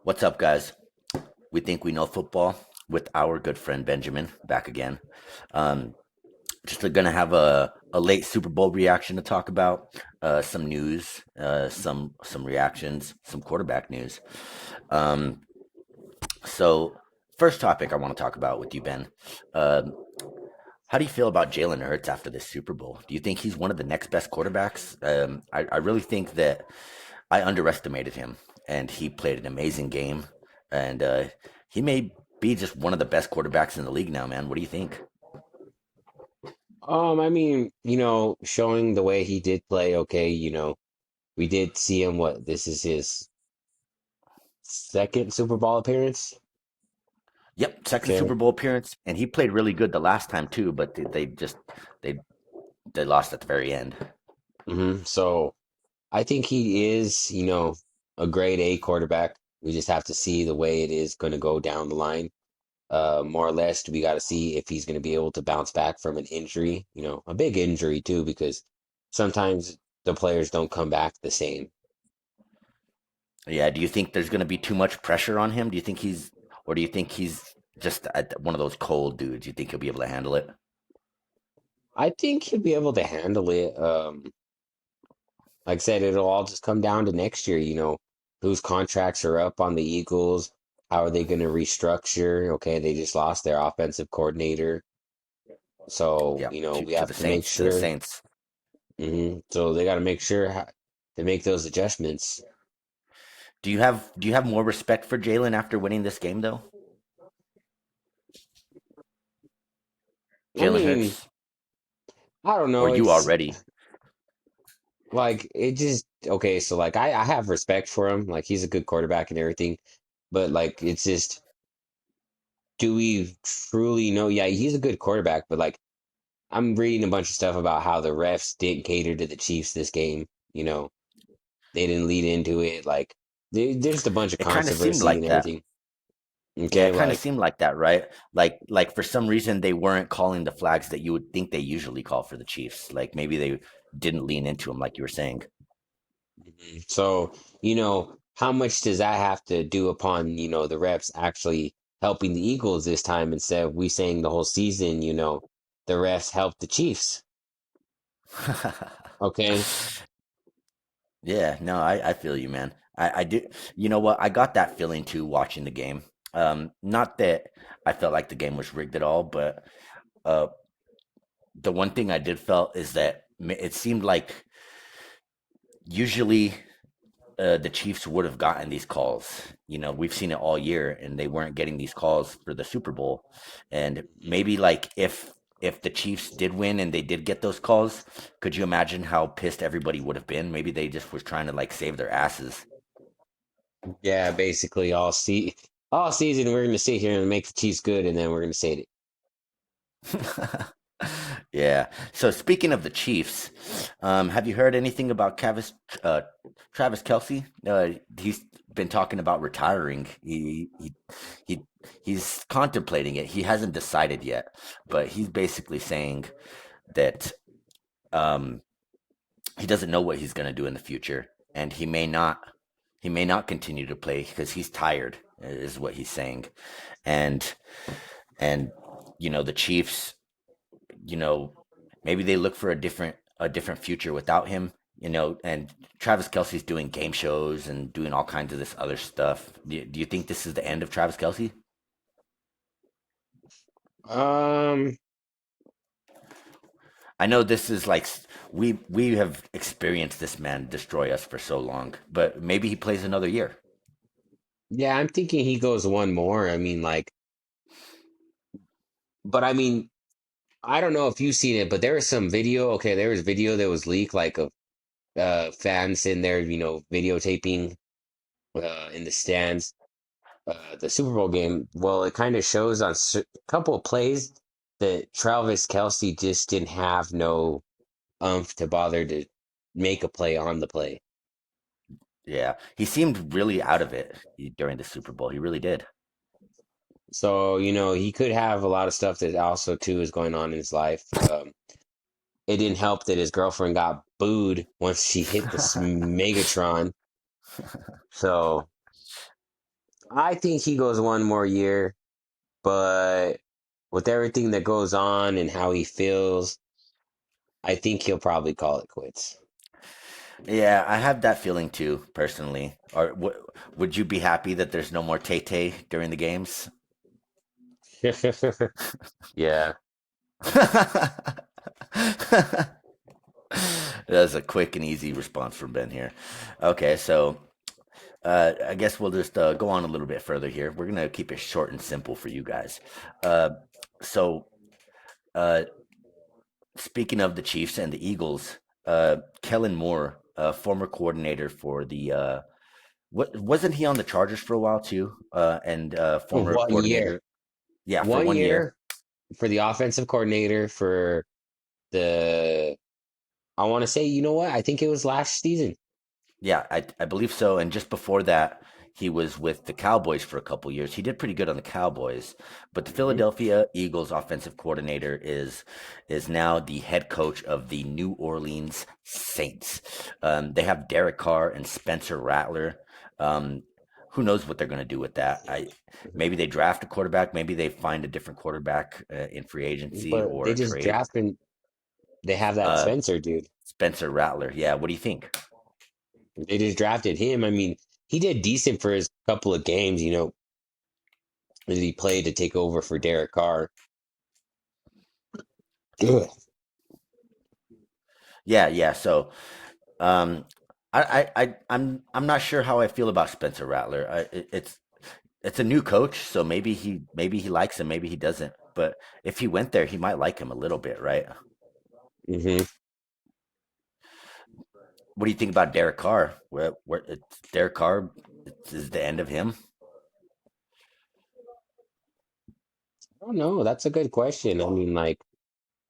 What's up, guys? We think we know football with our good friend Benjamin back again. Um, just gonna have a late Super Bowl reaction to talk about, some news, some reactions, some quarterback news. Um, so first topic I want to talk about with you, Ben. Um, how do you feel about Jalen Hurts after this Super Bowl? Do you think he's one of the next best quarterbacks? I really think that I underestimated him, and he played an amazing game, and he may be just one of the best quarterbacks in the league now, man. What do you think? Showing the way he did play, okay, we did see him this is his second Super Bowl appearance. Yep, second Okay. Super Bowl appearance, and he played really good the last time too, but they they lost at the very end. So I think he is, a grade A quarterback. We just have to see the way it is going to go down the line. More or less, we got to see if he's going to be able to bounce back from an injury, a big injury too, because sometimes the players don't come back the same. Yeah, do you think there's going to be too much pressure on him? Do you think he's just one of those cold dudes? Do you think he'll be able to handle it? I think he'll be able to handle it. Like I said, it'll all just come down to next year, whose contracts are up on the Eagles. How are they going to restructure? Okay, they just lost their offensive coordinator. So, Yeah, we to have the to make Saints, to the sure. Saints. So they got to make sure to make those adjustments. Do you have more respect for Jalen after winning this game though? I Jalen mean, Hurts, I don't or know. you It's already? like, it just, okay. So, like, I have respect for him. Like, he's a good quarterback and everything. But, like, it's just, do we truly know? Yeah, he's a good quarterback, but, like, I'm reading a bunch of stuff about how the refs didn't cater to the Chiefs this game. You know, they didn't lead into it. Like, there's a bunch of It kind of seemed controversy like and that. everything. Yeah, Okay, it kind of like, seemed like that, right? Like for some reason they weren't calling the flags that you would think they usually call for the Chiefs. Like maybe they didn't lean into them, like you were saying. so, how much does that have to do upon, the refs actually helping the Eagles this time instead of we saying the whole season, the refs helped the Chiefs? Okay. Yeah, no, I feel you, man. I do. You know what? I got that feeling too watching the game. Not that I felt like the game was rigged at all, but uh, the one thing I did felt is that it seemed like usually the Chiefs would have gotten these calls. You know, we've seen it all year, and they weren't getting these calls for the Super Bowl. And maybe like if the Chiefs did win and they did get those calls, could you imagine how pissed everybody would have been? Maybe they just was trying to like save their asses. Yeah, basically all season we're gonna sit here and make the Chiefs good, and then we're gonna say it. Yeah. So speaking of the Chiefs, have you heard anything about uh, Travis Kelce? He's been talking about retiring. He he's contemplating it. He hasn't decided yet, but he's basically saying that um, he doesn't know what he's going to do in the future, and he may not continue to play because he's tired. Is what he's saying, and and the Chiefs, you know, maybe they look for a different future without him. And Travis Kelsey's doing game shows and doing all kinds of this other stuff. Do you think this is the end of Travis Kelsey? Um, I know this is like we have experienced this man destroy us for so long, but maybe he plays another year. yeah, I'm thinking he goes one more. But I don't know if you've seen it, but there was some video. Okay, there was video that was leaked, like of fans in there, videotaping in the stands, the Super Bowl game. Well, it kind of shows on a couple of plays that Travis Kelsey just didn't have no umph to bother to make a play on the play. Yeah, he seemed really out of it during the Super Bowl. He really did. So, he could have a lot of stuff that also too is going on in his life. It didn't help that his girlfriend got booed once she hit the Megatron. So I think he goes one more year, but with everything that goes on and how he feels, I think he'll probably call it quits. Yeah, I have that feeling too, personally. Or would you be happy that there's no more Tay Tay during the games? Yeah. That's a quick and easy response from Ben here. Okay, so I guess we'll just go on a little bit further here. We're gonna keep it short and simple for you guys. Uh, so, uh, speaking of the Chiefs and the Eagles, Kellen Moore, former coordinator for the what wasn't he on the Chargers for a while too? And former 1 year. coordinator, yeah, for One 1 year. year for the offensive coordinator for the I want to say, you know what? I think it was last season. Yeah, I believe so. And just before that, he was with the Cowboys for a couple years. He did pretty good on the Cowboys, but the Hmm. Philadelphia Eagles offensive coordinator is now the head coach of the New Orleans Saints. They have Derek Carr and Spencer Rattler. Um, who knows what they're going to do with that? Maybe they draft a quarterback. Maybe they find a different quarterback in free agency But they or just trade. drafted. They have that Uh, Spencer dude. Spencer Rattler. Yeah, what do you think? They just drafted him. I mean, he did decent for his couple of games, that he played to take over for Derek Carr. Ugh. Yeah, yeah. So Um, I'm not sure how I feel about Spencer Rattler. It's a new coach, so maybe he likes him, maybe he doesn't. But if he went there, he might like him a little bit, right? Hmm. What do you think about Derek Carr? Derek Carr is the end of him? I don't know. That's a good question. I mean, like,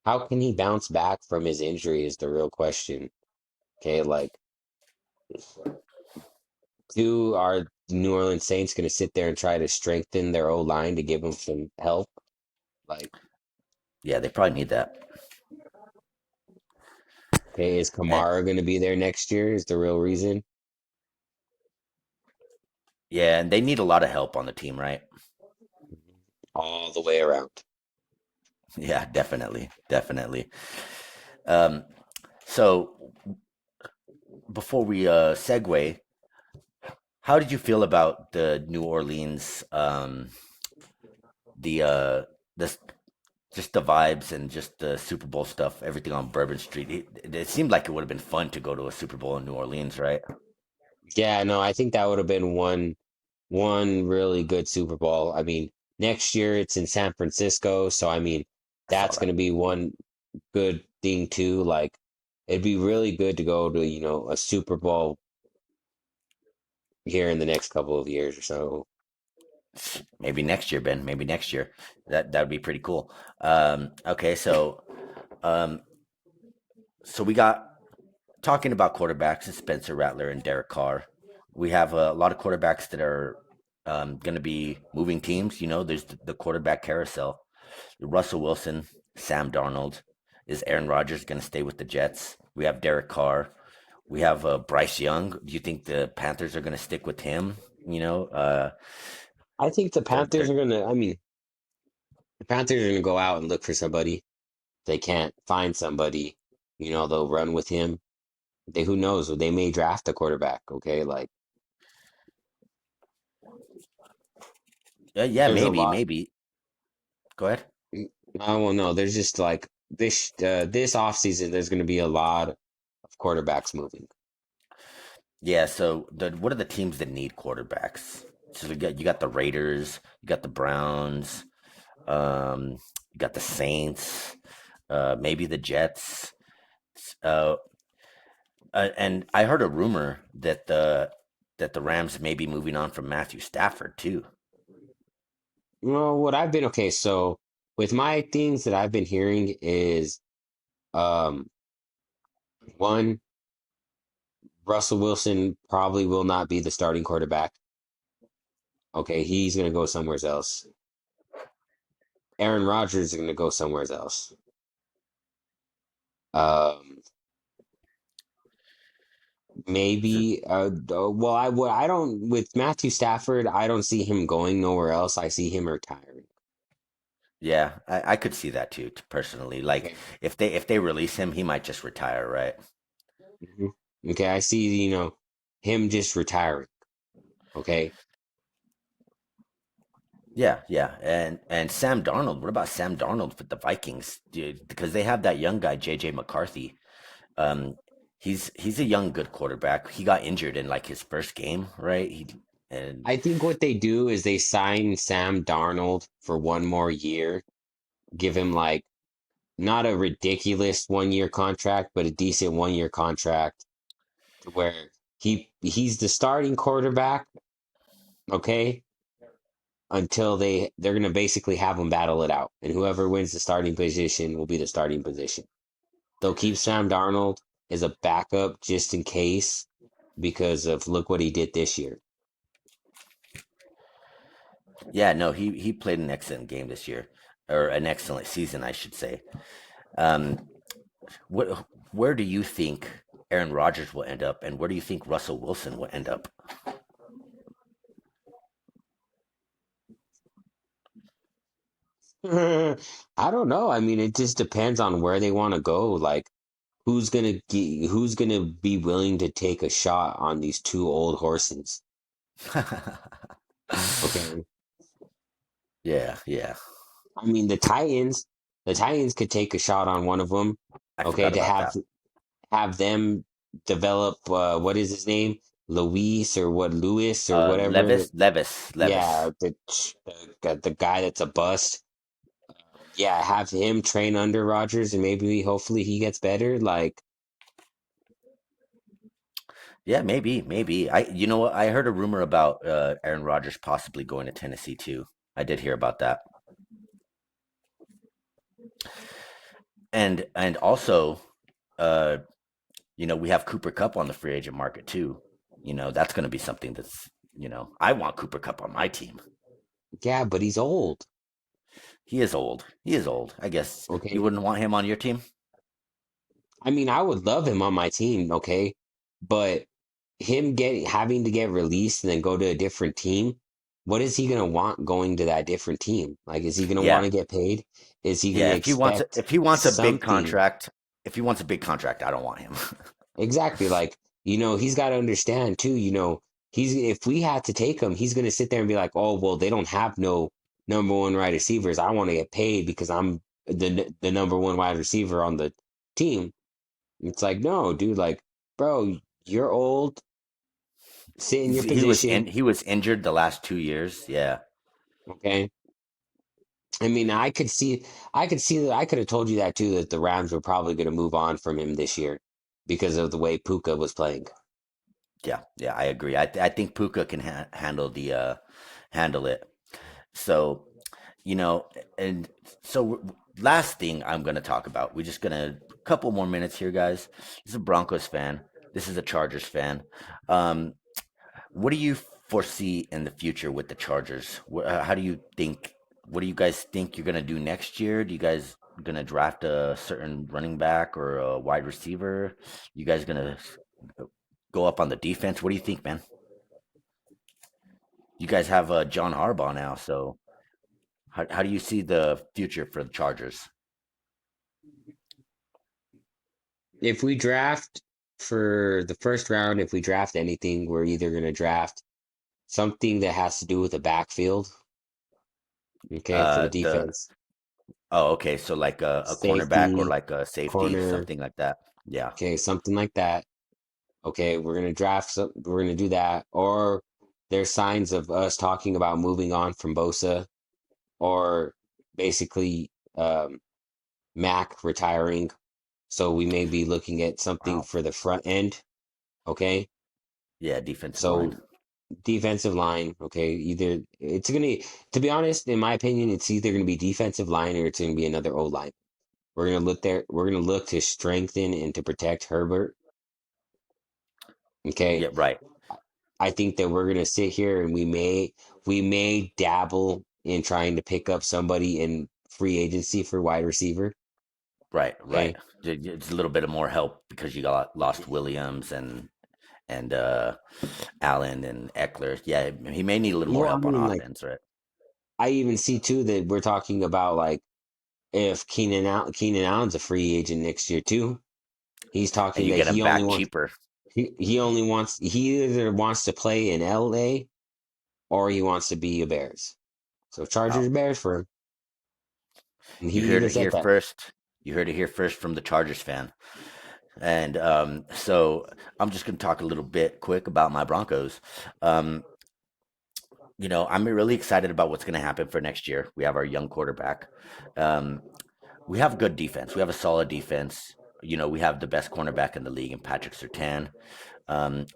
how can he bounce back from his injury is the real question. Okay, like, are the New Orleans Saints going to sit there and try to strengthen their O line to give him some help? Like, Yeah, they probably need that. okay, is And, Kamara going to be there next year? Is the real reason yeah, and they need a lot of help on the team, right? all the way around. Yeah, definitely, definitely. Um, so before we segue, how did you feel about the New Orleans the the just the vibes and just the Super Bowl stuff, everything on Bourbon Street. It seemed like it would have been fun to go to a Super Bowl in New Orleans, right? Yeah, no, I think that would have been one really good Super Bowl. I mean, next year it's in San Francisco, so I mean, I saw that's going that. to be one good thing too. Like, it'd be really good to go to, a Super Bowl here in the next couple of years or so. Maybe next year, Ben. Maybe next year. That would be pretty cool. Okay, um, so we got talking about quarterbacks and Spencer Rattler and Derek Carr. We have a lot of quarterbacks that are going to be moving teams. There's the quarterback carousel. Russell Wilson, Sam Darnold. Is Aaron Rodgers going to stay with the Jets? We have Derek Carr. We have Bryce Young. Do you think the Panthers are going to stick with him? You know, I think they're I mean, the Panthers are going to go out and look for somebody. If they can't find somebody, they'll run with him. Who knows? They may draft a quarterback. Okay, like yeah, there's a maybe, lot. maybe. Go ahead. I won't know. There's just like this offseason, there's going to be a lot of quarterbacks moving. Yeah. So what are the teams that need quarterbacks? So you got the Raiders, you got the Browns, you got the Saints, maybe the Jets. Uh, and I heard a rumor that the Rams may be moving on from Matthew Stafford too. Well, what I've been okay, so with my things that I've been hearing is um one, Russell Wilson probably will not be the starting quarterback. Okay, he's gonna go somewhere else. Aaron Rodgers is gonna go somewhere else. Um Maybe. Well, I don't with Matthew Stafford. I don't see him going nowhere else. I see him retiring. Yeah, I could see that too, personally. Like Okay. if they release him, he might just retire, right? hmm Okay. I see. Him just retiring. Okay. Yeah, yeah. And Sam Darnold, what about Sam Darnold with the Vikings? Dude, because they have that young guy, JJ McCarthy. Um he's a young good quarterback. He got injured in like his first game, right? And I think what they do is they sign Sam Darnold for one more year, give him like not a ridiculous 1 year contract, but a decent 1 year contract to where he's the starting quarterback, okay, until they're gonna basically have him battle it out. And whoever wins the starting position will be the starting position. They'll keep Sam Darnold as a backup just in case because of look what he did this year. yeah, no, he played an excellent game this year, or an excellent season, I should say. Um, where do you think Aaron Rodgers will end up, and where do you think Russell Wilson will end up? I don't know. I mean, it just depends on where they want to go. Like who's gonna be willing to take a shot on these two old horses? Okay. Yeah, yeah. I mean, the Titans could take a shot on one of them. I Okay, forgot to about have that. have them develop what is his name? Luis or what Lewis or whatever. Levis. Yeah, the guy that's a bust. Yeah, have him train under Rodgers and maybe hopefully he gets better. Like, Yeah, maybe. You know what? I heard a rumor about Aaron Rodgers possibly going to Tennessee too. I did hear about that. And also, uh, we have Cooper Cup on the free agent market too. That's going to be something that's, I want Cooper Cup on my team. yeah, but he's old. He is old. He is old. I guess you Okay. wouldn't want him on your team. I mean, I would love him on my team, okay? But him having to get released and then go to a different team, what is he gonna want going to that different team? Like, is he gonna want Yeah, to get paid? Is he gonna yeah. If he wants, expect if he wants a big something? contract, if he wants a big contract, I don't want him. Exactly. Like, he's got to understand too, he's if we had to take him, he's gonna sit there and be like, oh, well, they don't have no number one wide receivers. I want to get paid because I'm the number one wide receiver on the team. It's like, no, dude, like, bro, you're old, sit in your position, He was injured the last 2 years. Yeah, okay? I mean, I could see that. I could have told you that too, that the Rams were probably going to move on from him this year because of the way Puka was playing. yeah. I agree. I think Puka can handle it. So you know, and last thing I'm going to talk about. We're just going to couple more minutes here, guys. This is a Broncos fan. This is a Chargers fan. Um, what do you foresee in the future with the Chargers? How do you think? What do you guys think you're going to do next year? Do you guys going to draft a certain running back or a wide receiver? You guys going to go up on the defense? What do you think, man? You guys have John Harbaugh now, so how do you see the future for the Chargers? If we draft for the first round, if we draft anything, we're either going to draft something that has to do with the backfield, okay, for the The defense, Oh, okay. So like a cornerback or safety, like a safety, corner, something like that. Yeah. okay, something like that. Okay, we're gonna draft some, we're gonna do that. Or there's signs of us talking about moving on from Bosa, or basically Mac retiring. So we may be looking at something Wow. for the front end. Okay, Yeah, defensive line. so defensive line. Okay, either it's gonna, to be honest, in my opinion, it's either gonna be defensive line or it's gonna be another O line. We're gonna look there. We're gonna look to strengthen and to protect Herbert. Okay, Yeah, right. I think that we're gonna sit here and we may dabble in trying to pick up somebody in free agency for wide receiver. Right, right. Okay. It's a little bit of more help because you got lost Williams and and Allen and Eckler. Yeah, he may need a little more Well, I help on mean, like offense, right? I even see too that we're talking about like if Keenan Allen's a free agent next year too. He's And talking you that get him back cheaper. he either wants to play in LA or he wants to be a Bears. So Oh, Chargers Bears for him. And he you heard even it here said that. first. You heard it here first from the Chargers fan. And so I'm just going to talk a little bit quick about my Broncos. Um, I'm really excited about what's going to happen for next year. We have our young quarterback. Um, we have good defense. We have a solid defense. We have the best cornerback in the league in Patrick Surtain.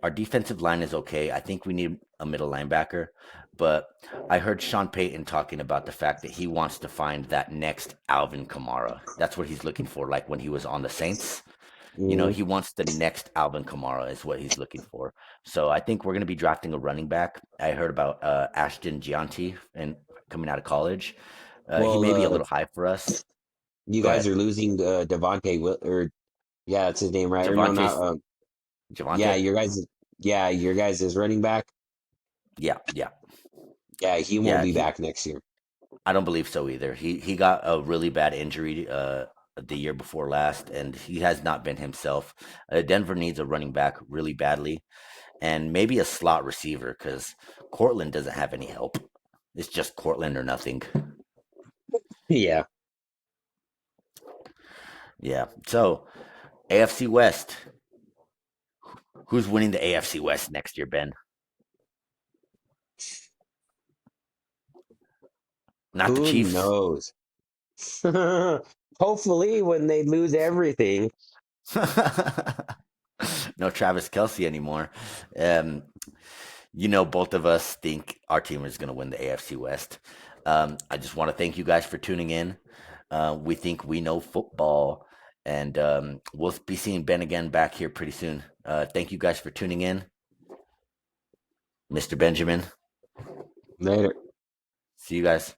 Our defensive line is okay. I think we need a middle linebacker, but I heard Sean Payton talking about the fact that he wants to find that next Alvin Kamara. That's what he's looking for, like when he was on the Saints. Mm, He wants the next Alvin Kamara is what he's looking for. So I think we're going to be drafting a running back. I heard about Ashton Gianti and coming out of college. He well, may be a little high for us. you Go guys ahead. are losing Devontae or yeah, that's his name, right? Or no, not Javante. yeah, Javante? your guys is running back. Yeah, yeah. Yeah, he won't Yeah, be back next year. I don't believe so either. He got a really bad injury the year before last, and he has not been himself. Denver needs a running back really badly, and maybe a slot receiver because Cortland doesn't have any help. It's just Cortland or nothing. Yeah. Yeah. So AFC West. Who's winning the AFC West next year, Ben? Not the Who Chiefs. knows? Hopefully, when they lose everything. No Travis Kelce anymore. Um, both of us think our team is going to win the AFC West. I just want to thank you guys for tuning in. We think we know football, and we'll be seeing Ben again back here pretty soon. Thank you guys for tuning in, Mr. Benjamin. Later. See you guys.